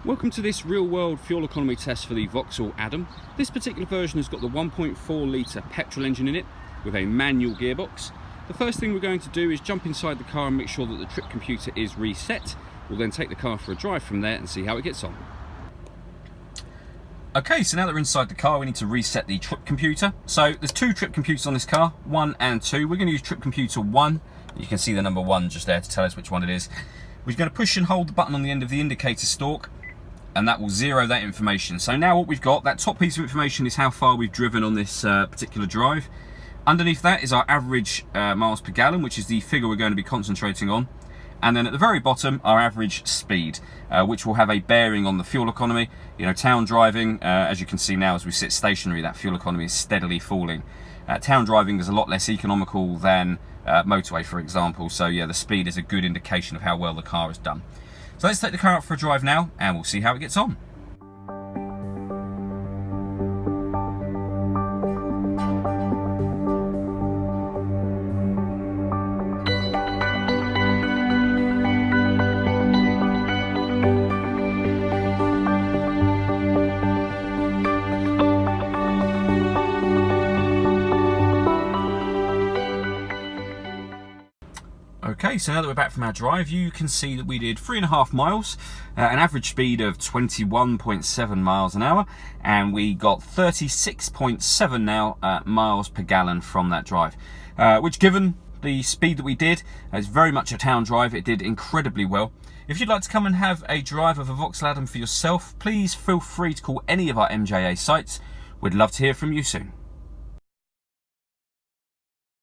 Welcome to this real-world fuel economy test for the Vauxhall Adam. This particular version has got the 1.4 litre petrol engine in it with a manual gearbox. The first thing we're going to do is jump inside the car and make sure that the trip computer is reset. We'll then take the car for a drive from there and see how it gets on. Okay, so now that we're inside the car, we need to reset the trip computer. So there's two trip computers on this car, 1 and 2. We're going to use trip computer 1. You can see the number 1 just there to tell us which one it is. We're going to push and hold the button on the end of the indicator stalk, and that will zero that information. So now what we've got, that top piece of information is how far we've driven on this particular drive. Underneath that is our average miles per gallon, which is the figure we're going to be concentrating on. And then at the very bottom, our average speed, which will have a bearing on the fuel economy. You know, town driving, as you can see now as we sit stationary, that fuel economy is steadily falling. Town driving is a lot less economical than motorway, for example. So yeah, the speed is a good indication of how well the car has done. So let's take the car out for a drive now and we'll see how it gets on. Okay, so now that we're back from our drive, you can see that we did 3.5 miles, an average speed of 21.7 miles an hour, and we got 36.7 now miles per gallon from that drive, which, given the speed that we did, is very much a town drive. It did incredibly well. If you'd like to come and have a drive of a Vauxhall Adam for yourself, please feel free to call any of our MJA sites. We'd love to hear from you soon.